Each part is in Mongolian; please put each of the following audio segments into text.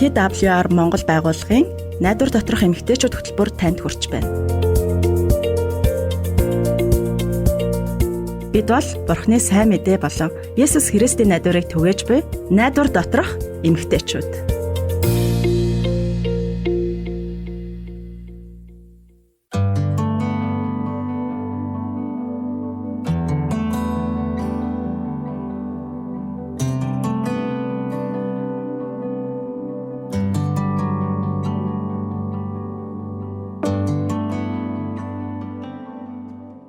TWR Монгол байгууллагын найдвар доторх эмэгтэйчүүд хөтөлбөр танд хүрч байна. Бид бол Бурхны сайн мэдээ болон Есүс Христийн найдварыг түгээж буй найдвар доторх эмэгтэйчүүд.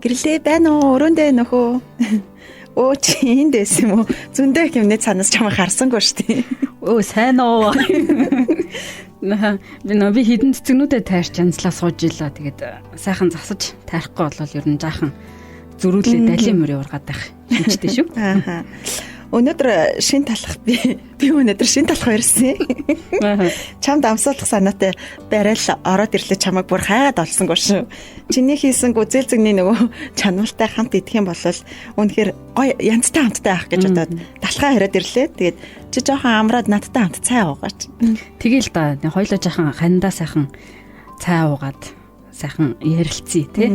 Гэрлээ байна уу? Өрөөндөө нөхөө. Оо чи энд байсан юм уу? Зөндөө хэмнээ цанаас чамайг харсангүй шүү дээ. Оо сайн уу. Би хідэн цэцгнүүдэд таарч янзлаа сууж илаа. Тэгээд сайхан засаж таарахгүй болвол ер нь жаахан зөрүүлээ далийн мөрөө ургаад байх шинжтэй шүү. Аа. Өнөөдөр шин талах би өнөөдөр шин талах ирсэн. Чамд амсуулах санаатай барайл ороод ирлээ чамайг бүр хайгаад олсонгүй шүү. Чиний хийсэн гүзэл зэгний нөгөө чанартай хамт идэх юм бол үнэхээр гоё янзтай хамттай авах гэж бодоод талхаа хараад ирлээ. Тэгээд чи жоохон амраад надтай хамт цай уугаач. Тэгээл да. Хоёлоо жоохон хандаа сайхан цай уугаад сайхан ярилцъя тий.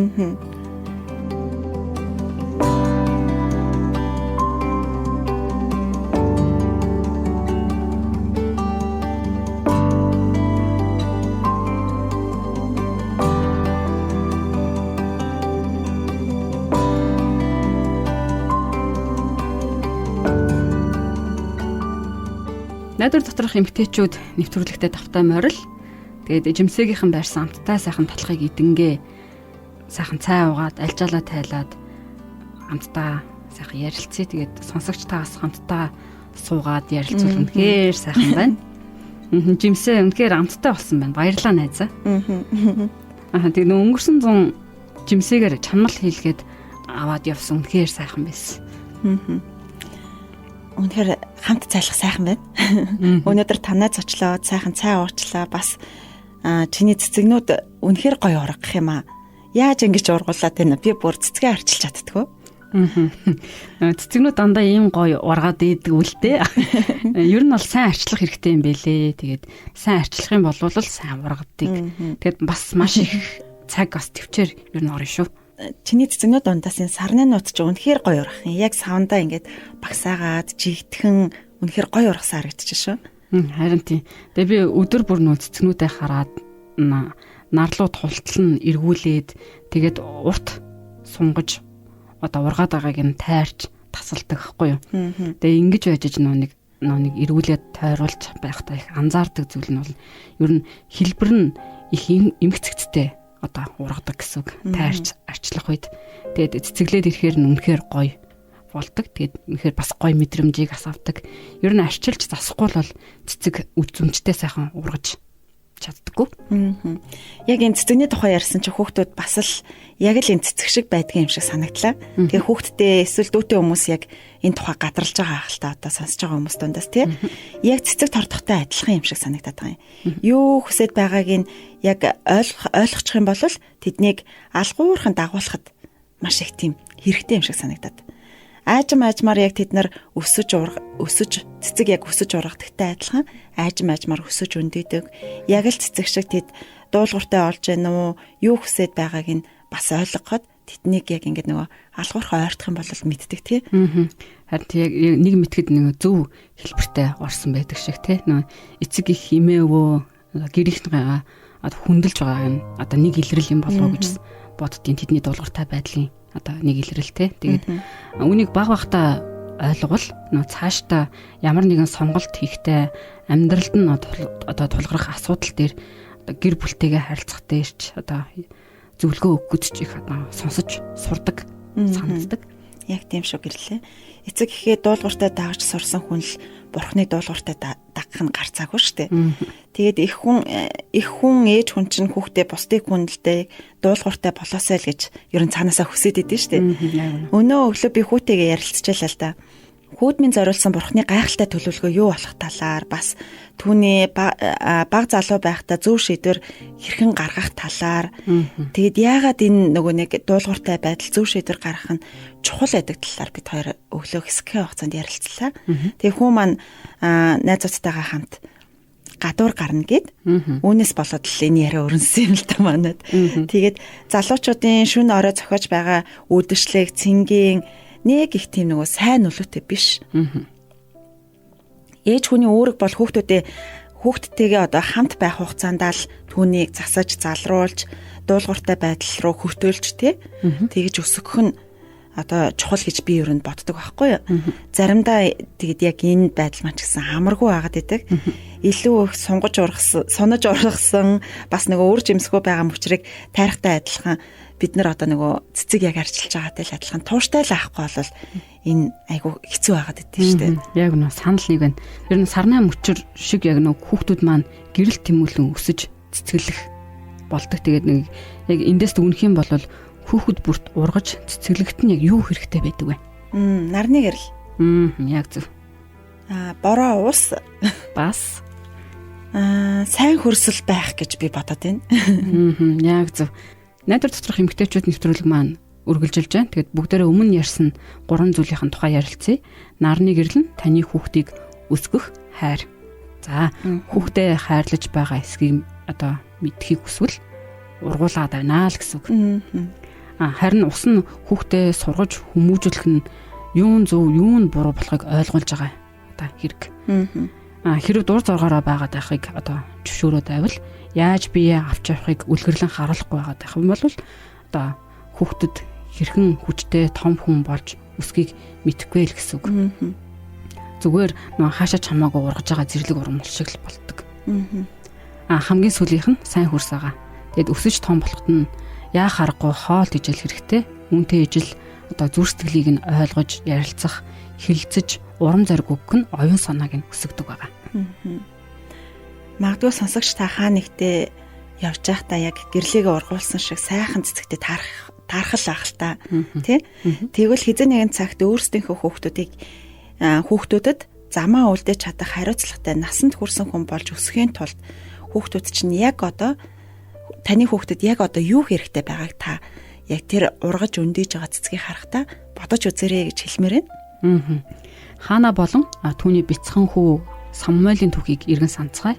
Найдвар доторх эмэгтэйчүүд нэвтрүүлэгтээ давтай морил. Тэгээд жимсээгийнхэн байрсан амттай сайхан талхыг идэнгээ сайхан цай уугаад альжаалаа тайлаад амттай сайхан ярилцъя. Тэгээд сонсогчтаагаас хамтдаа суугаад ярилцвал үнэхээр сайхан байна. Жимсээ үнэхээр амттай болсон байна. Баярлалаа найзаа. Тэгээд өнгөрсөн 100 жимсээгээр чанмал хийлгээд аваад явсан үнэхээр сайхан байсан. Үнэхээр хамт цайлах сайхан байна. Өнөөдөр танаа зочлоо, сайхан цай уучлаа. Бас чиний цэцэгнүүд үнэхээр гоё ургах юм аа. Яаж ингэж ургуулад байна? Би бүр цэцгээ арчилж чаддгүй. Цэцэгнүүд дандаа ийм гоё ургаад ийдэг үлдээ. Ер нь бол сайн арчлах хэрэгтэй юм бэлээ. Тэгээд сайн арчлах юм бол сайн ургадаг. Тэгээд бас маш их цаг бас төвчээр ер нь орно шүү. Чиний цэцэгнүүд дундаас энэ сарны нууц ч үнэхээр гоё ургах юм. Яг савндаа ингээд багсаагаад жигтгэн үнэхээр гоё ургасаар харагдчих шүү. Харин тийм. Тэгээ би өдөр бүр нөө цэцэгнүүдээ хараад нарлуу тултлан эргүүлээд тэгээд урт сунгаж одоо ургаад байгааг нь тайрч тасалдаг байхгүй юу. Тэгээ ингэж байж нэг эргүүлээд тойруулж байхдаа их анзаардаг зүйл нь бол ер нь хэлбэр нь их эмгцэгцтэй одоо ургадаг гэсэн үг. Тайрч арчлах үед тэгээд цэцэглээд ирэхээр нь үнэхээр гоё болдог. Тэгээд үнэхээр бас гоё мэдрэмжийг асавдаг. Ер нь арчилж засахгүй бол цэцэг үзүмжтэй сайхан ургаж чаддаггүй. Яг энэ цэцэгний тухай ярьсан чи хүүхдүүд бас л яг л энэ цэцэг шиг байдгийн юм шиг санагдлаа. Тэгээ хүүхдтэй эсвэл дүүтэй хүмүүс яг энэ тухай гадралж байгаа хэл та одоо сонсож байгаа хүмүүс дундаас тий. Яг цэцэг тордохтой адилхан юм шиг санагдаад байгаа юм. Юу хүсэж байгааг нь яг ойлгочих юм бол тэднийг алгуурхан дагуулхад маш их тийм хэрэгтэй юм шиг санагдаад. Аажмаар яг тэд нар өсөж цэцэг яг өсөж ургадагтай адилхан аажмаар өсөж өндийдэг. Яг л цэцэг шиг тэд дуулууртай олж гэнэ үү? Юу хүсэж байгааг нь бас ойлгоход тэднийг яг ингэ нөгөө алгуурхаа ойртох юм бол мэддэг тий. Харин яг нэг мэтгэд нэг зөв хэлбэртэй орсон байдаг шиг тий. Нөгөө эцэг их химээвөө гэрийнхнээ хүндэлж байгаа юм. Одоо нэг илрэл юм болов уу гэж боддгийн тэдний дуулууртай байдлын одоо нэг илрэлтэй. Тэгээд үнийг баг багтаа ойлгол нөө цаашдаа ямар нэгэн сонголт хийхдээ амьдралд нь одоо тулгарх асуудал дээр гэр бүлтэйгээ харилцах дээрч одоо зөвлөгөө өгөхөд ч их сонсож сурдаг, санагддаг. Яг тийм шүү гэрлээ. Эцэг ихээ дуулууртай дагаж сурсан хүн л Бурхны дуулууртай дагах нь гарцаагүй шүү дээ. Тэгээд их хүн ээж хүн чинь хүүхдээ бусдыг хүндэлдэг дуулууртай болоосай л гэж ер нь цаанаасаа хүсэж идэв шүү дээ. Өнөө өглөө би хүүтэйгээ ярилцчихлаа л да. Хүүдмийн зориулсан Бурхны гайхалтай төлөвлөгөө юу болох талаар бас түүний баг залуу байхдаа зөв шийдвэр хэрхэн гаргах талаар тэгэд яагаад энэ нөгөө нэг дуулууртай байдал зөв шийдвэр гаргах нь чухал байдаг талаар бид хоёр өглөө хэсгийн хугацаанд ярилцлаа. Тэгээ хүү маань найзуудтайгаа хамт гадуур гарна гэд. Үүнээс болоод л энэ яриа өрнөсөн юм л та манад. Тэгээд залуучуудын шүн орой зохиож байгаа үдэшлэг, цэнгийн нэг их тийм нөгөө сайн нөлөөтэй биш. Ээж хүний үүрэг бол хүүхдтэйгээ одоо хамт байх хугацаанд л түүнийг засаж, залруулж, дуулууртай байдал руу хүртөөлж тэгж өсгөх нь одоо чухал гэж би ер нь боддог байхгүй юу. Заримдаа тэгэд яг энэ байдал маань ч гэсэн амаргүй байгаад идэг. Илүү их сонож ургасан бас нөгөө үр жимсгүй байгаа мөчрийг тайрахтай адилхан бид нар одоо нөгөө цэцэг яг арчилж байгаатай л адилхан тууштай л авахгүй бол энэ айгу хэцүү байгаад идэв шүү дээ. Яг нөө санал нэг байна. Ер нь сарнай мөчр шиг яг нөө хүүхдүүд маань гэрэл тэмүүлэн өсөж цэцгэлэх болдог. Тэгээд нэг яг эндээс дүгнэх юм бол хүүхэд бүрт ургаж цэцгэлэгт нь яг юу хэрэгтэй байдаг вэ? Нарны гэрэл. Яг зөв. Бороо уус бас сайн хөрсөл байх гэж би бодод байна. Яг зөв. Найдар доторх эмэгтэйчүүд нэвтрүүлэг маань үргэлжилж байна. Тэгээд бүгдээрээ өмнө ярьсан 3 зүйлийн тухай ярилцъя. Нарны гэрэл нь таны хүүхдийг өсгөх хайр. За, хүүхдээ хайрлаж байгаа эсгийг одоо мэдхийг хүсвэл ургуулад байна л гэсэн үг. Харин ус нь хүүхдээ сургаж хүмүүжүүлэх нь юун зөв, юун буруу болохыг ойлгуулж байгаа одоо хэрэг. Хэрэг дур зоргоороо байгаад байхыг одоо зөвшөөрөөд байвал яаж бие авч явахыг үлгэрлэн харуулахгүй байгаад байх юм бол одоо хүүхдэд хэрхэн хүчтэй том хүн болж өсгийг мэдэхгүй л гэсэн үг. Зүгээр нөө хаашаа чамаагүй ургаж байгаа зэрлэг ургамал шиг л болдог. Хамгийн сүүлийнх нь сайн хөрс байгаа. Тэгэд өсөж том болоход нь яа харахгүй хоол ижил хэрэгтэй. Үүнтэй ижил одоо зүрх сэтгэлийг нь ойлгож, ярилцах, хилцэж, урам зориг өгөх нь оюун санааг нь өсгдөг байгаа. Магадгүй сонсогч та хаа нэгтээ явж байхдаа яг гэрлийгээ ургуулсан шиг сайхан цэцэгтэй таархал ах л та тий. Тэгвэл хэзээ нэгэн цагт өөрсдийнхөө хүүхдүүдэд замаа үлдээж чадах хариуцлагатай насанд хүрсэн хүн болж өсөхийн тулд хүүхдүүд чинь яг одоо таны хүүхдэд яг одоо юу хэрэгтэй байгааг та яг тэр ургаж өндөөж байгаа цэцгийг харахтаа бодож үзээрэй гэж хэлмээр байна. Хаана болон түүний бяцхан хүү Самуэлийн түүхийг иргэн санацгаая.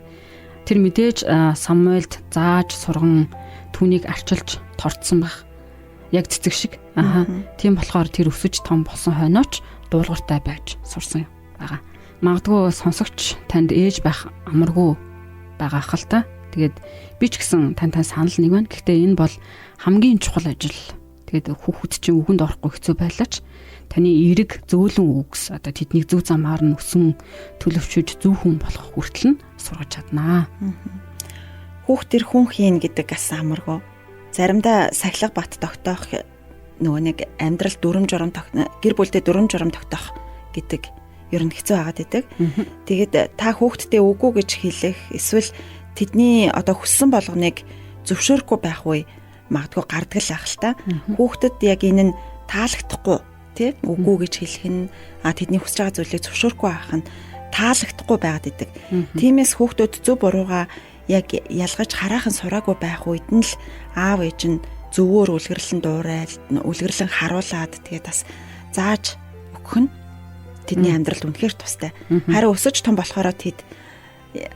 Тэр мэдээж Самуэльд зааж сурган түүнийг арчилж торцсон байх. Яг цэцэг шиг. Тийм болохоор тэр өсөж том болсон хойнооч дуулууртай байж сурсан байгаа. Магадгүй сонсогч танд ээж байх амаргүй байгаа хэл та. Тэгээд би ч гэсэн тань санал нэг байна. Гэхдээ энэ бол хамгийн чухал ажил. Тэгээд хүүхэд чинь үгэнд орохгүй хэцүү байлаач таны эерэг зөөлөн үгс одоо тэднийг зөв замаар нь өсөн төлөвчөж зөв хүн болох хүртэл нь сургаж чаднаа. Хүүхдэр хүн хийн гэдэг бас амаргүй. Заримдаа сахилга бат тогтоох нөгөө нэг амьдрал дүрм журам гэр бүлдээ дүрм журам тогтоох гэдэг ер нь хэцүү байгаад идэг. Тэгээд та хүүхдтэй үгүй гэж хэлэх эсвэл тэдний одоо хүссэн болгоныг зөвшөөрөхгүй байх үе магадгүй гардаг л ах л та. Хүүхдэд яг энэ нь таалагдахгүй тий үгүй гэж хэлэх нь тэдний хүсэж байгаа зүйлийг зөвшөөрөхгүй байх нь таалагдахгүй байгаад идэг. Тиймээс хүүхдүүд зөв буруугаа яг ялгаж хараахан сураагүй байх үед нь л аав ээж нь зөвөр үлгэрлэн дуурайд үлгэрлэн харуулад тэгээд бас зааж өгөх нь тэдний амьдралд үнэхээр тустай. Харин өсөж том болохоро тэд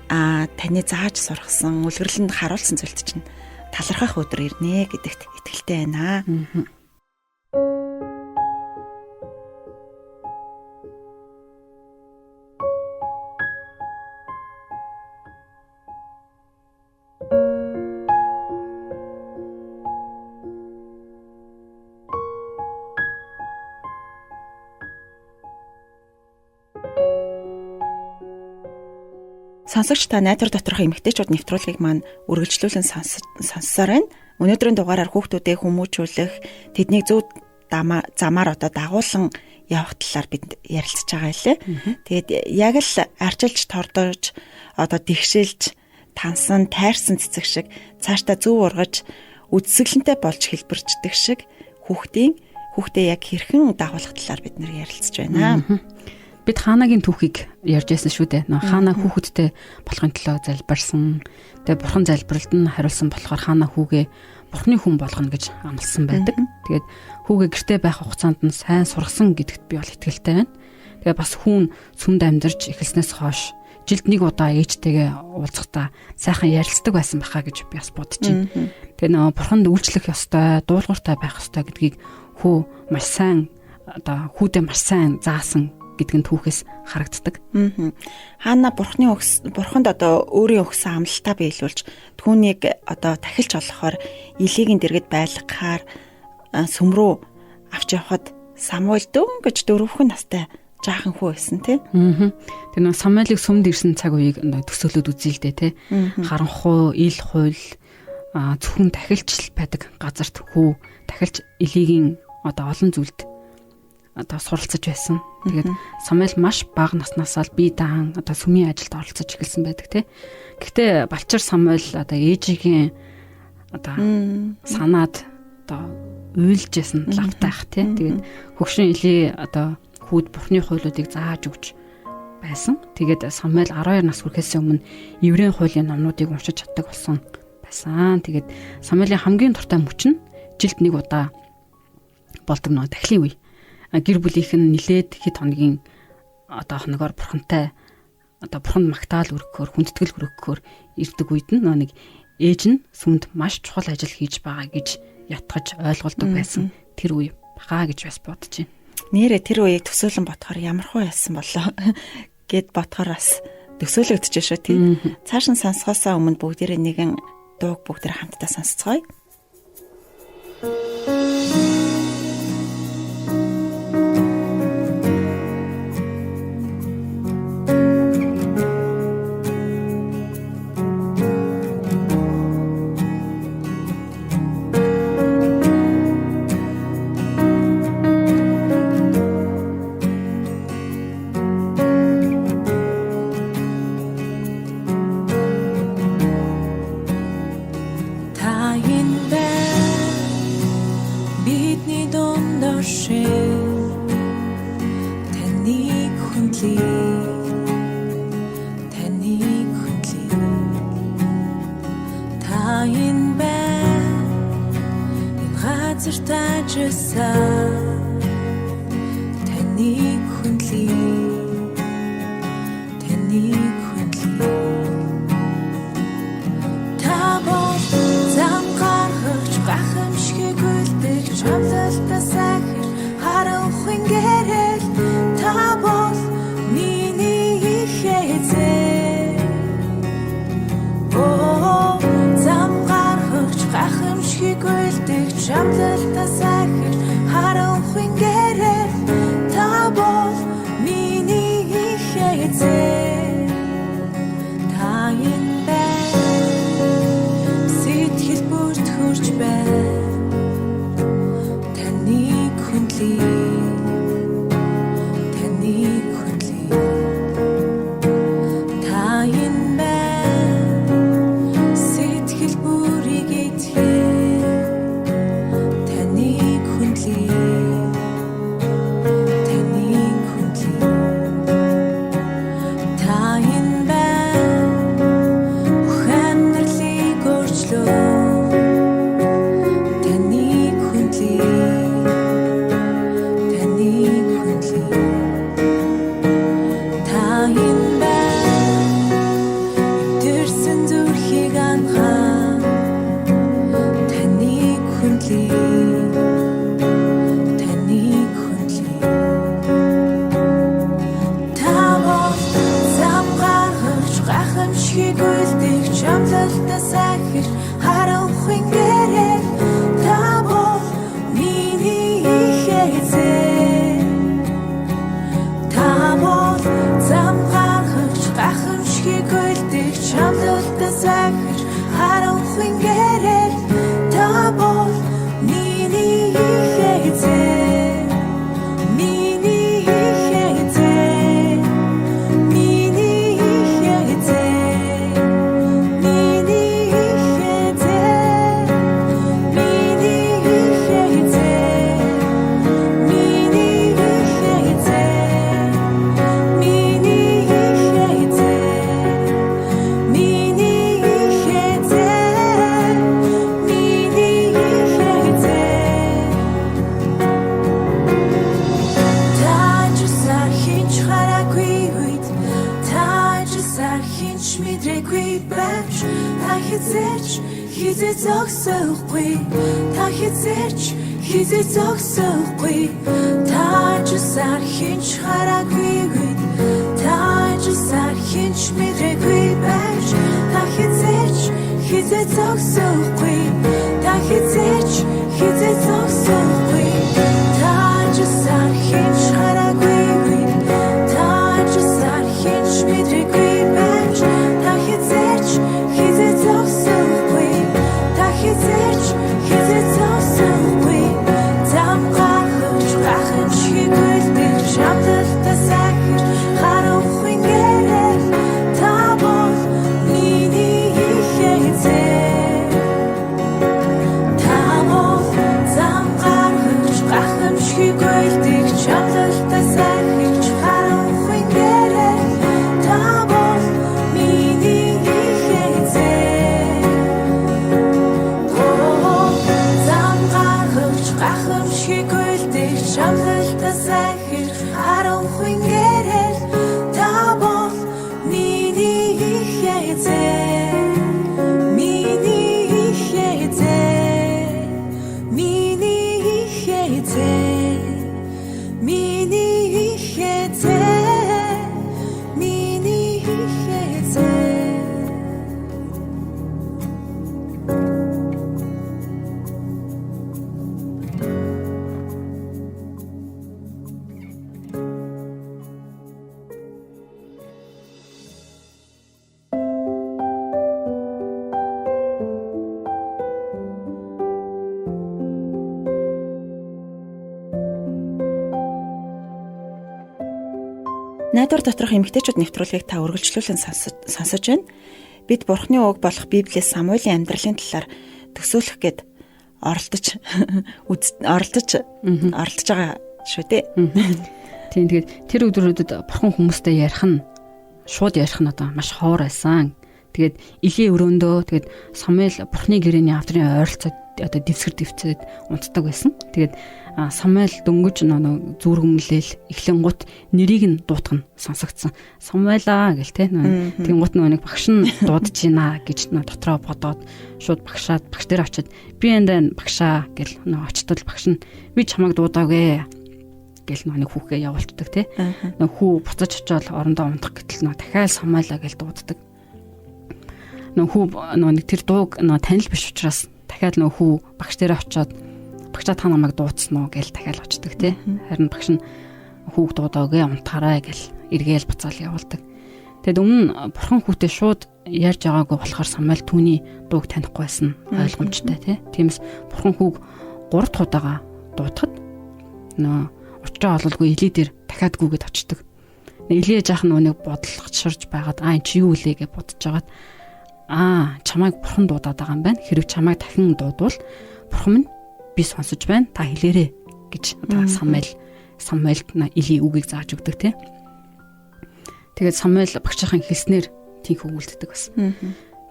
таны зааж сургасан үлгэрлэнд харуулсан зүйлт чинь талархах өдөр ирнэ гэдэгт итгэлтэй байна. Сонсогч та найдвар доторх эмэгтэйчүүд нэвтрүүлгийг маань үргэлжлүүлэн сонссоор байна. Өнөөдрийн дугаараар хүүхдүүдээ хүмүүжүүлэх, тэднийг зөв замаар одоо дагуулсан явах талаар бид ярилцж байгаа хэлээ. Тэгээд яг л арчилж, тордож, одоо дэгшилж, тансан, тайрсан цэцэг шиг цаашдаа зөв ургаж, үдсгэлэнтэй болж хэлбэрчдэг шиг хүүхдээ яг хэрхэн дагуулах талаар бид нэр ярилцж байна. Бид хаанагийн түүхийг ярьж байсан шүү дээ. Хаана хүүхэдтэй болохын төлөө залбирсан. Тэгээ бурхан залбиралд нь хариулсан болохоор хаана хүүгээ бурхны хүн болгоно гэж амласан байдаг. Тэгээд хүүгээ гэртээ байх хугацаанд нь сайн сургасан гэдэгт би бол итгэлтэй байна. Тэгээ бас хүүн сүмд амьдарч эхэлснээс хойш жилд нэг удаа ээжтэйгээ уулзахдаа сайхан ярилцдаг байсан баха гэж би бас бодож байна. Тэгээ нөө бурханд үйлчлэх ёстой, дуулууртай байх ёстой гэдгийг хүү маш сайн одоо хүүдээ маш сайн заасан гэдг нь түүхээс харагддаг. Хаана бурханд одоо өөрийн өгсөн амлалтаа биелүүлж түүнийг одоо тахилж олохоор илийг дэргэд байлгахаар сүмрүү авч явхад Самуэль дөнгөж 4 настай жаахан хүү байсан тий. Тэр нэг Самуэлийг сүмд ирсэн цаг үеийг төсөөлөд үзье л дээ тий. Харанхуй, ил хууль зөвхөн тахилч байдаг газарт хүү тахилч илигийн одоо олон зүйлд одоо суралцж байсан. Тэгээд Самуэль маш бага наснасаа л бие даан одоо сүмийн ажилд оролцож эхэлсэн байдаг тий. Гэхдээ Балчир Самуэль одоо ээжигийн одоо санаад одоо уйлжсэн лавтайх тий. Тэгээд хөгшин Эли одоо хүүд бурхны хуулиудыг зааж өгч байсан. Тэгээд Самуэль 12 нас хүрэхээс өмнө еврейн хуулийн номнуудыг уншиж чаддаг болсон байсан. Тэгээд Самуэлийн хамгийн дуртай мөч нь жилд нэг удаа болдог нөө тахилын үе. Гэр бүлийнх нь нилээд хэд хоногийн одоо хоногоор бурхантай одоо бурханд магтаал өргөхөөр хүндэтгэл хүргөхөөр ирдэг үед нь нэг ээж нь сүмд маш чухал ажил хийж байгаа гэж ятгаж ойлгуулдаг байсан. Тэр үе бахаа гэж бас бодож байна. Нэрэ тэр үеийг төсөөлөн бодохоор ямар хөө яасан болоо гэд бодохоор бас төсөөлөгдөж шүү тий. Цааш нь сонсохоосоо өмнө бүгдээрээ нэгэн дууг бүгдээр хамтдаа сонсцгоё. хинч мэдрээгүй байж та хизээч зогсоохгүй та хизээч зогсоохгүй та жусаар хинч хараагүй та жусаар хинч мэдрээгүй байж та хизээч зогсоохгүй та хизээч зогсоохгүй та жусаар хинч хараагүй та жусаар хинч мэдрээгүй байж та хизээч зогсоохгүй та хизээч зогсоохгүй зам гарч гахаж хигүүлдэг шамталтаа сахиж харахгүй нэрэл та бол миний ихээзээ та бол зам гарч гахаж хигүүлдэг шамталтаа сахиж харахгүй нэрэл та бол миний ихээзээ зам гарч гахаж хигүүлдэг шамталтаа сахиж харахгүй нэрэл та бол миний ихээзээ миний ихээзээ миний ихээзээ миний ихээзээ миний ихээзээ Найдвар доторх эмэгтэйчүүд нэвтрүүлгийг та үргэлжлүүлэн сонсож байна. Бид Бурхны үг болох Библиэс Самуилийн амьдралын талаар төсөөлөх гээд оролдож байгаа шүү дээ. Тийм тэгээд тэр өдрүүдэд Бурхан хүмүүстэй шууд ярих нь одоо маш ховор байсан. Тэгээд Илийн өрөөндөө тэгээд Самуэль Бурхны гэрээний авдрын ойролцоод одоо дэвсгэр унтдаг байсан. Тэгээд Самуэль дөнгөж зүргэмлэл эхлэн гут нэрийг нь дуутгах нь сонсогдсон. Самуэлаа гэл те. Тэнгуут нэг багш нь дуудаж байна гэж дотроо бодоод шууд багш дээр очиод би энэ багшаа гэл очтол багш нь би чамайг дуудаагүй гэл нэг хүүхгээ явуулдаг те. Хүү буцаж очиод орондоо унтах гэтэл дахиад Самуэлаа гэл дууддаг. Хүү нэг тэр дууг танил биш учраас дахиад хүү багш дээр очиод багшаа та намайг дуудсан уу гэл дахиад очдөг те. Харин багш нь хүүг дуудаагүй унтаарай гэл эргээл буцаал явуулдаг. Тэгэд өмнө Бурхан хүүтэй шууд ярьж байгаагүй болохоор Самуэль түүний дууг танихгүй байсан ойлгомжтой те. Тиймээс Бурхан хүүг 3 удаагаа дуудахад учраа ололгүй Или дээр дахиад гүгээд очдөг. Илээ жаах нэг бодлогочширж байгаад энэ чи юу үлээ гэж бодож байгаад чамайг Бурхан дуудаад байгаа юм байна. Хэрвээ чамайг дахин дуудвал Бурхан минь би сонсож байна. Та хэлээрэй гэж одоо Самуэльд Илийн үгийг зааж өгдөг те. Тэгээд Самуэль багшийн хэлснээр тийх өгүүлдэг байсан.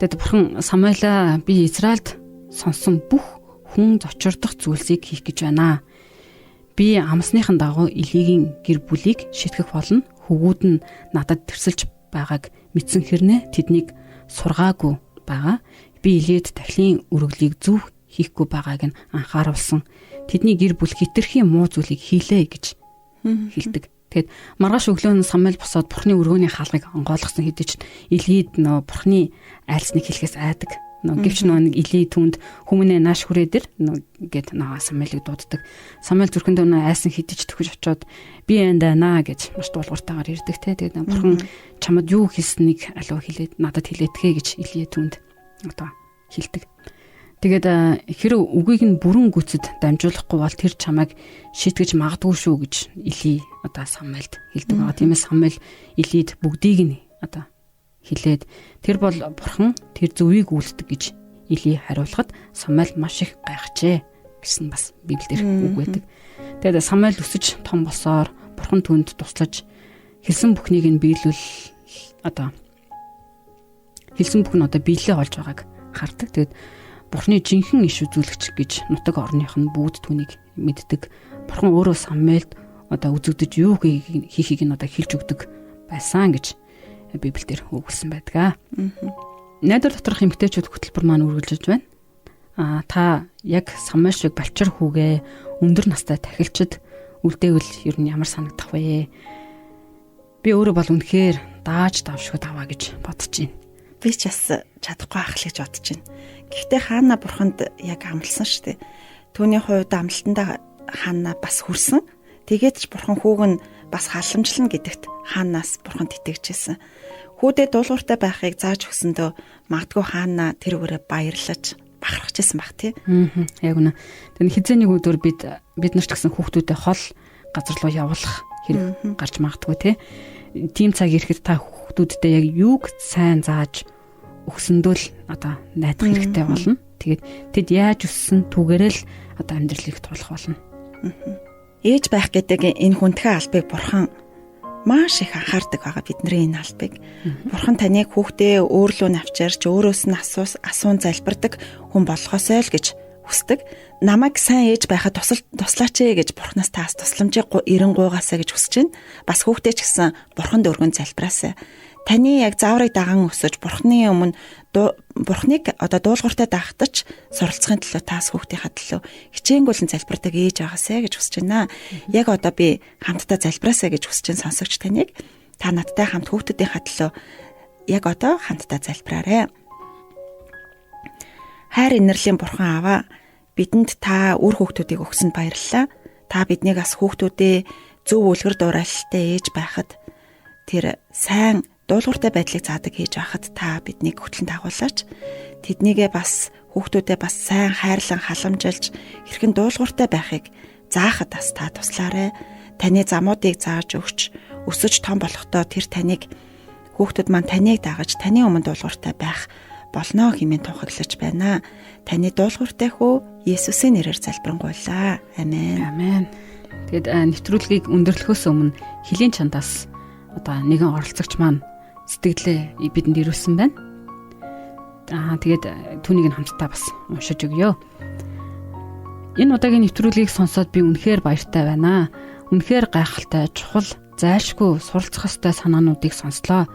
Тэгээд Бурхан Самуэлаа би Израильд сонсон бүх хүн зочирдох зүйлсийг хийх гэж байна. Би амсныхан дагуу Илигийн гэр бүлийг шитгэх болно. Хөвгүүд нь надад тэрсэлж байгааг мэдсэн хэрнээ тэднийг сургаагүй байгаа. Би Илийд дахлын үргэлгийг зөв хийхгүй байгааг нь анхааруулсан. Тэдний гэр бүл хитрхийн муу зүйлийг хийлээ гэж хэлдэг. Тэгэд маргааш өглөө нь Самуэль босоод Бурхны өргөөний хаалгыг онгойлгосон хэдий ч Илийд Бурхны айлсныг хэлэхээс айдаг. Гэвч нэг Илий түнд хүмүүнээ нааш хүрээдэр гэд Самуэлийг дууддаг. Самуэль зүрхэндөө айсан хэдий ч төхөж очиод би эндэнаа гэж маш дуулууртайгаар ирдэг те. Тэгээд Бурхан чамд юу хийснийг аливаа хэлээд надад хэлээдгээ гэж Илий түнд одоо хэлдэг. Тэгээд хэрэг үгийг нь бүрэн гүцэд дамжуулахгүй бол тэр чамайг шийтгэж магадгүй шүү гэж Илий одоо Самуэльд хэлдэг байгаа. Тиймээс Самуэль Илийд бүгдийг нь одоо хэлээд тэр бол Бурхан тэр зөвийг үйлдэг гэж Илий хариулахад Самуэль маш их гайхжээ гэсэн бас Библиэлд үг байдаг. Тэгээд Самуэль өсөж том болсоор Бурхан түүнд туслаж хэлсэн бүхнийг нь биелүүл одоо хэлсэн бүх нь одоо биелээ олж байгааг хардаг. Тэгээд Бурханы жинхэнэ иш үзүүлэгч гэж нутаг орных нь бүгд түүнийг мэддэг. Бурхан өөрөө Самуэльд одоо үзэгдэж юу хийхийг нь одоо хэлж өгдөг байсан гэж Библиэлд өгүүлсэн байдаг. Найдвар доторх эмэгтэйчүүд хөтөлбөр маань үргэлжилж байна. Та яг Самуэль балчир хүүгээ өндөр настай тахилчид үлдээвэл ер нь ямар санагдах вэ? Би өөрөө бол үнэхээр дааж давшгүй даваа гэж бодож байна. Би ч бас чадахгүй ах л гэж бодож байна. Гэхдээ хаана бурханд яг амласан шүү дээ. Түүний хувьд амлалтандаа хаана бас хүрсэн. Тэгээд ч бурхан хүүг нь бас халамжлна гэдэгт хаанаас бурханд итгэжсэн. Хүүдээ дуулууртай байхыг зааж өгсөндөө магадгүй хаана тэр өрөө баярлаж бахархажсэн баг тий. Яг үнэ. Тэр хизээний өдөр бид нар ч гэсэн хүүхдүүдэд хол газар руу явуулах хэрэг гарч магадгүй тий. Тим цаг ирэхэд та хүүхдүүдэд яг юуг сайн зааж өгсөндөө л одоо найдах хэрэгтэй болно. Тэгээд тэд яаж өссөн түүгээрээ л одоо амьдралыг туулах болно. Ээж байх гэдэг энэ хүндхэн албыг бурхан маш их анхаардаг байгаа бидний энэ албыг. Бурхан таныг хүүхдээ өөрлөө навчаарч өөрөөс нь асуун залбирдаг хүн болгоосой л гэж хүсдэг. Намайг сайн ээж байхад туслаач ээ гэж бурханаас таас тусламжийг эрен гуйгаасаа гэж хүсэж байна. Бас хүүхдээ ч гэсэн бурханд өргөн залбираасаа. Таны яг зааврыг даган өсөж бурхны өмнө бурхныг одоо дуулууртай даахтаж суралцахын төлөө таас хүүхдийнхаа төлөө хичээнгүйлэн залбирдаг ээж байгаасаа гэж хүсэж байна. Яг одоо би хамтдаа залбираасаа гэж хүсэж байна сонсогч таныг. Та надтай хамт хүүхдүүдийнхаа төлөө яг одоо хамтдаа залбираарай. Хайр инэрлийн бурхан аваа бидэнд та үр хүүхдүүдийг өгсөнд баярлалаа. Та биднийг бас хүүхдүүдээ зөв үлгэр дуурайлалтай ээж байхад тэр сайн дуулууртай байдлыг заадаг хийж байхад та биднийг хөтлөн дагуулаач. Тэднийгээ бас хүүхдүүдээ бас сайн хайрлан халамжилж хэрхэн дуулууртай байхыг заахад бас та туслаарай. Таны замуудыг зааж өгч өсөж том болохдоо тэр таныг хүүхдүүд маань таныг дагаж таны өмнө дуулууртай байх болно хэмээн тунхаглаж байна. Таны дуулууртай хүү Есүсийн нэрээр залбирanгуйлаа. Амен. Амен. Тэгэд нэвтрүүлгийг өндөрлөхөөс өмнө хилийн чандаас одоо нэгэн оролцогч маань сэтгэлээ бидэнд ирүүлсэн байна. Тэгээд түүнийг нь хамтдаа бас уншиж өгье. Энэ удаагийн нэвтрүүлгийг сонсоод би үнэхээр баяртай байна. Үнэхээр гайхалтай, чухал, зайлшгүй суралцах ёстой санаануудыг сонслоо.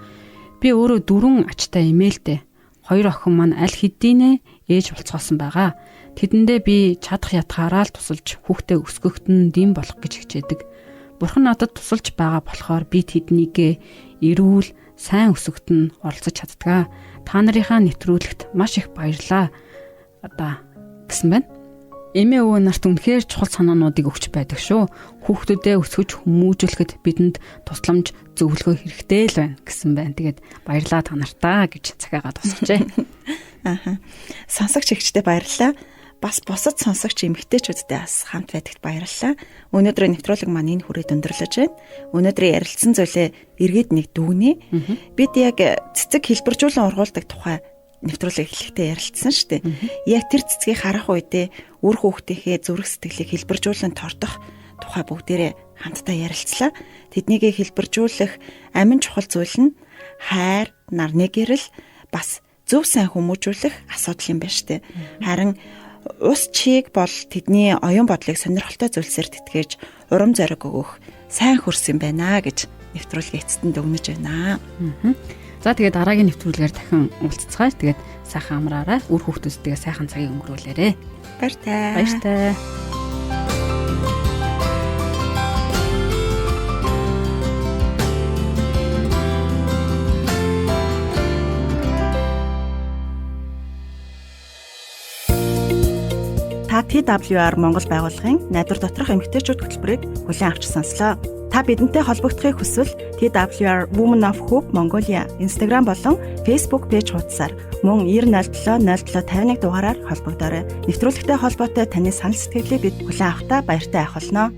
Би өөрөө 4 ачтай эмээлтэй. 2 охин маань аль хэдийнэ ээж болцоосон байгаа. Тэдэндээ би чадах ятгаараа л тусалж хүүхдээ өсгөхт нь дэм болох гэж хичээдэг. Бурхан надад тусалж байгаа болохоор би тэднийгээ эрүүл сайн өсгөхт нь оролцож чаддгаа. Та нарынхаа нэвтрүүлэгт маш их баярлаа. Одоо гэсэн байна. Эмээ өвөө нарт үнэхээр чухал санаануудыг өгч байдаг шүү. Хүүхдүүдээ өсгөж хүмүүжүүлэхэд бидэнд тусламж зөвлөгөө хэрэгтэй л байна гэсэн байна. Тэгээд баярлалаа та нартаа гэж цагаагаад тусчээ. Сонсогч ихчтэй баярлалаа. Бас бусад сонсогч эмэгтэйчүүдтэй бас хамт байдагт баярлалаа. Өнөөдрийн нэвтрүүлэг маань энэ хүрээд өндөрлөж байна. Өнөөдрийн ярилцсан зүйлээ эргээд нэг дүгнэе. Бид яг цэцэг хэлбэржүүлэн ургуулдаг тухай нэвтрүүлэг эхлэхдээ ярилцсан шүү дээ. Яг тэр цэцгийг харах үедээ үр хүүхдийнхээ зүрх сэтгэлийг хэлбэржүүлэн тордох тухай бүгдээрээ хамтдаа ярилцлаа. Тэднийгээ хэлбэржүүлэх амин чухал зүйл нь хайр, нарны гэрэл, бас зөв сайн хүмүүжүүлэх асуудал юм байна шүү дээ. Харин ус чийг бол тэдний оюун бодлыг сонирхолтой зүйлсээр тэтгэж урам зориг өгөх сайн хөрс юм байна гэж нэвтрүүлгийн эцэст нь дүгнэж байна. За тэгээд дараагийн нэвтрүүлгээр дахин уулзцгаая. Тэгээд сайхан амраарай. Үр хүүхдүүдтэйгээ сайхан цагийг өнгөрүүлээрэй. Баяртай. Баяртай. Та TWR Монгол байгууллагын найдвар доторх эмэгтэйчүүд хөтөлбөрийг хүлээн авч сонслоо. Та бидэнтэй холбогдохыг хүсвэл TWR Women of Hope Mongolia Instagram болон Facebook пэйж хуудасаар мөн 907 07 51 дугаараар холбогдорой. Нэвтрүүлэгтэй холбоотой таны санал сэтгэлийг бид хүлээн авахдаа баяртай байх болно.